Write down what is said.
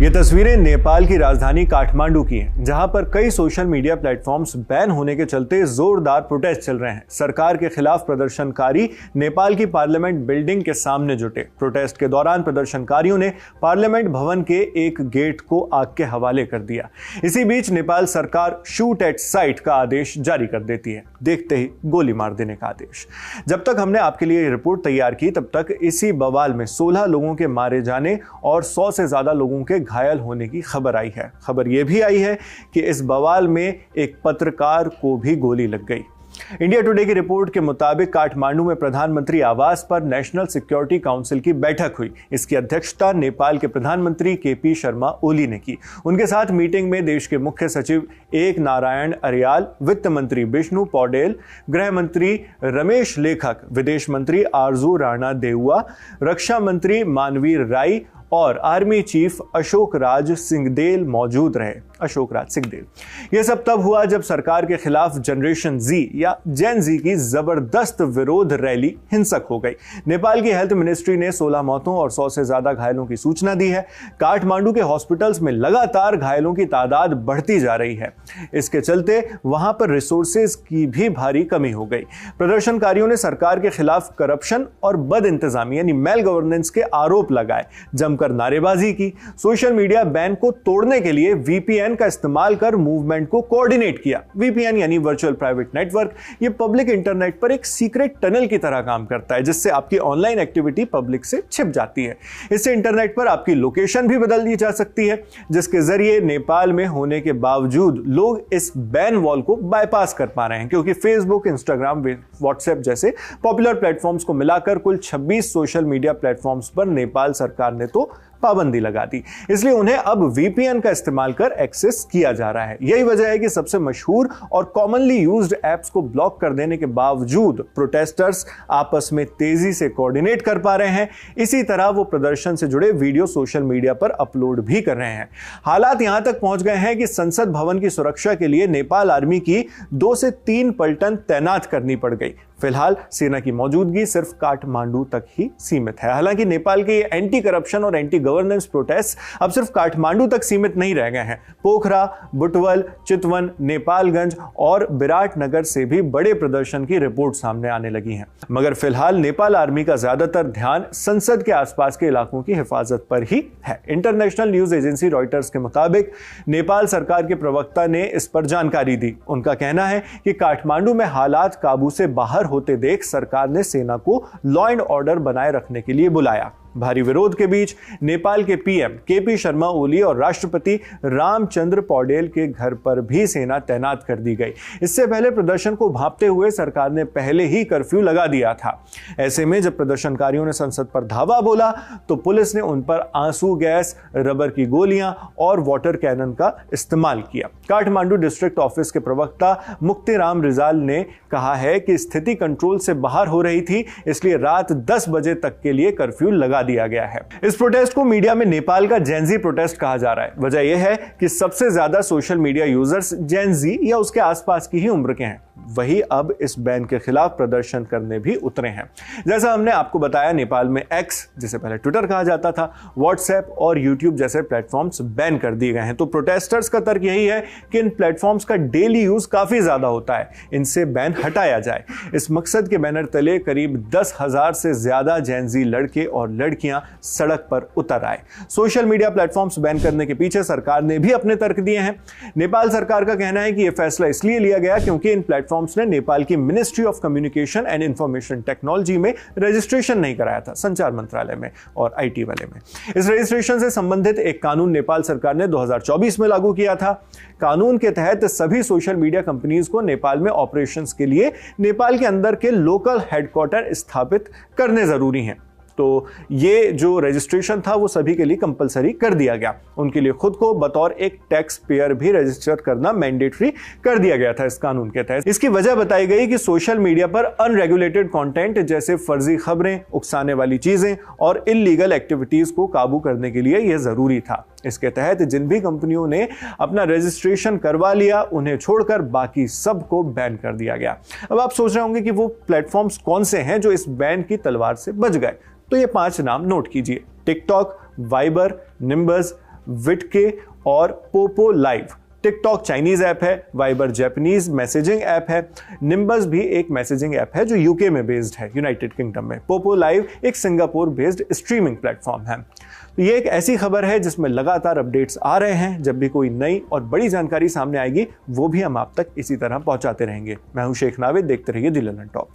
ये तस्वीरें नेपाल की राजधानी काठमांडू की हैं, जहां पर कई सोशल मीडिया प्लेटफॉर्म्स बैन होने के चलते जोरदार प्रोटेस्ट चल रहे हैं। सरकार के खिलाफ प्रदर्शनकारी नेपाल की पार्लियामेंट बिल्डिंग के सामने जुटे। प्रोटेस्ट के दौरान प्रदर्शनकारियों ने पार्लियामेंट भवन के एक गेट को आग के हवाले कर दिया। इसी बीच नेपाल सरकार शूट एट साइट का आदेश जारी कर देती है, देखते ही गोली मार देने का आदेश। जब तक हमने आपके लिए रिपोर्ट तैयार की, तब तक इसी बवाल में 16 लोगों के मारे जाने और 100 से ज्यादा लोगों के घायल होने की खबर आई है। खबर यह भी आई है कि इस बवाल में एक पत्रकार को भी गोली लग गई। इंडिया टुडे की रिपोर्ट के मुताबिक काठमांडू में प्रधानमंत्री आवास पर नेशनल सिक्योरिटी काउंसिल की बैठक हुई। इसकी अध्यक्षता नेपाल के प्रधानमंत्री केपी शर्मा ओली ने की। उनके साथ मीटिंग में देश के मुख्य सचिव एक नारायण अरियाल, वित्त मंत्री विष्णु पौडेल, गृह मंत्री रमेश लेखक, विदेश मंत्री आरजू राणा देउआ, रक्षा मंत्री मानवीर राय और आर्मी चीफ अशोक राज सिंहदेल मौजूद रहे। अशोक राज सिंहदेल। यह सब तब हुआ जब सरकार के खिलाफ जनरेशन जी या जेन जी की जबरदस्त विरोध रैली हिंसक हो गई। नेपाल की हेल्थ मिनिस्ट्री ने 16 मौतों और 100 से ज्यादा घायलों की सूचना दी है। काठमांडू के हॉस्पिटल्स में लगातार घायलों की तादाद बढ़ती जा रही है। इसके चलते वहां पर रिसोर्सेज की भी भारी कमी हो गई। प्रदर्शनकारियों ने सरकार के खिलाफ करप्शन और बद इंतजामी यानी मेल गवर्नेंस के आरोप लगाए, जमकर नारेबाजी की। सोशल मीडिया बैन को तोड़ने के लिए वीपीएन का इस्तेमाल कर मूवमेंट को कोऑर्डिनेट किया। वीपीएन यानी वर्चुअल प्राइवेट नेटवर्क, ये पब्लिक इंटरनेट पर एक सीक्रेट टनल की तरह काम करता है, जिससे आपकी ऑनलाइन एक्टिविटी पब्लिक से छिप जाती है। इससे इंटरनेट पर आपकी लोकेशन भी बदल दी जा सकती है, जिसके जरिए नेपाल में होने के बावजूद लोग इस बैन वॉल को बाईपास कर पा रहे हैं, क्योंकि फेसबुक, इंस्टाग्राम, व्हाट्सएप जैसे पॉपुलर प्लेटफॉर्म्स को मिलाकर कुल 26 सोशल मीडिया प्लेटफॉर्म्स पर नेपाल सरकार ने तो पाबंदी लगा दी। इसलिए उन्हें अब वीपीएन का इस्तेमाल कर एक्सेस किया जा रहा है। यही वजह है कि सबसे मशहूर और कॉमनली यूज्ड ऐप्स को ब्लॉक कर देने के बावजूद प्रोटेस्टर्स आपस में तेजी से कोऑर्डिनेट कर पा रहे हैं। इसी तरह वो प्रदर्शन से जुड़े वीडियो सोशल मीडिया पर अपलोड भी कर रहे हैं। हालात यहां तक पहुंच गए हैं कि संसद भवन की सुरक्षा के लिए नेपाल आर्मी की 2 से 3 पलटन तैनात करनी पड़ गई। फिलहाल सेना की मौजूदगी सिर्फ काठमांडू तक ही सीमित है। हालांकि नेपाल के एंटी करप्शन और एंटी गवर्नेंस प्रोटेस्ट अब सिर्फ काठमांडू तक सीमित नहीं रह गए हैं। पोखरा, बुटवल, चितवन, नेपालगंज और विराटनगर से भी बड़े प्रदर्शन की रिपोर्ट सामने आने लगी हैं। मगर फिलहाल नेपाल आर्मी का ज्यादातर ध्यान संसद के आसपास के इलाकों की हिफाजत पर ही है। इंटरनेशनल न्यूज एजेंसी रॉयटर्स के मुताबिक नेपाल सरकार के प्रवक्ता ने इस पर जानकारी दी। उनका कहना है कि काठमांडू में हालात काबू से बाहर होते देख सरकार ने सेना को लॉ एंड ऑर्डर बनाए रखने के लिए बुलाया। भारी विरोध के बीच नेपाल के पीएम केपी शर्मा ओली और राष्ट्रपति रामचंद्र पौडेल के घर पर भी सेना तैनात कर दी गई। इससे पहले प्रदर्शन को भांपते हुए सरकार ने पहले ही कर्फ्यू लगा दिया था। ऐसे में जब प्रदर्शनकारियों ने संसद पर धावा बोला तो पुलिस ने उन पर आंसू गैस, रबर की गोलियां और वाटर कैनन का इस्तेमाल किया। काठमांडू डिस्ट्रिक्ट ऑफिस के प्रवक्ता मुक्तिराम रिजाल ने कहा है कि स्थिति कंट्रोल से बाहर हो रही थी, इसलिए रात 10 बजे तक के लिए कर्फ्यू लगा दिया गया है। इस प्रोटेस्ट को मीडिया में नेपाल का जेनजी प्रोटेस्ट कहा जा रहा है। वजह यह है कि सबसे ज्यादा सोशल मीडिया यूजर्स जेनजी या उसके आसपास की ही उम्र के हैं। वही अब इस बैन के खिलाफ प्रदर्शन करने भी उतरे हैं। जैसा हमने आपको बताया, नेपाल में एक्स, जिसे पहले ट्विटर कहा जाता था, व्हाट्सएप और यूट्यूब जैसे प्लेटफॉर्म्स बैन कर दिए गए हैं। तो प्रोटेस्टर्स का तर्क यही है कि इन प्लेटफॉर्म्स का डेली यूज काफी ज्यादा होता है, इनसे बैन हटाया जाए। इस मकसद के बैनर तले करीब 10,000 से ज्यादा जेनजी लड़के और लड़कियां सड़क पर उतर आए। सोशल मीडिया प्लेटफॉर्म्स बैन करने के पीछे सरकार ने भी अपने तर्क दिए हैं। नेपाल सरकार का कहना है कि यह फैसला इसलिए लिया गया क्योंकि इन प्लेटफॉर्म्स ने नेपाल की ministry of communication and information technology में रजिस्ट्रेशन नहीं कराया था, संचार मंत्रालय में और आईटी वाले में। इस रजिस्ट्रेशन से संबंधित एक कानून नेपाल सरकार ने 2024 में लागू किया था। कानून के तहत सभी सोशल मीडिया कंपनीज को नेपाल में ऑपरेशंस के लिए नेपाल के अंदर के लोकल हेडक्वार्टर स्थापित करने जरूरी हैं। तो ये जो रजिस्ट्रेशन था वो सभी के लिए कंपलसरी कर दिया गया। उनके लिए खुद को बतौर एक टैक्स पेयर भी रजिस्टर करना मैंडेटरी कर दिया गया था इस कानून के तहत। इसकी वजह बताई गई कि सोशल मीडिया पर अनरेगुलेटेड कंटेंट जैसे फर्जी खबरें, उकसाने वाली चीजें और इल्लीगल एक्टिविटीज को काबू करने के लिए यह जरूरी था। इसके तहत जिन भी कंपनियों ने अपना रजिस्ट्रेशन करवा लिया, उन्हें छोड़कर बाकी सबको बैन कर दिया गया। अब आप सोच रहे होंगे कि वो प्लेटफॉर्म्स कौन से हैं जो इस बैन की तलवार से बच गए। तो ये 5 नाम नोट कीजिए: टिकटॉक, वाइबर, निम्बस, विटके और Poopó live. TikTok Chinese app है, वाइबर जापानीज मैसेजिंग ऐप है, निम्बस भी एक मैसेजिंग ऐप है जो यूके में बेस्ड है, यूनाइटेड किंगडम में। पोपो लाइव एक सिंगापुर बेस्ड स्ट्रीमिंग प्लेटफॉर्म है। तो ये एक ऐसी खबर है जिसमें लगातार अपडेट्स आ रहे हैं। जब भी कोई नई और बड़ी जानकारी सामने आएगी वो भी हम आप तक इसी तरह पहुंचाते रहेंगे। मैं हूं शेख नाविद, देखते रहिए दी लंदन टॉप।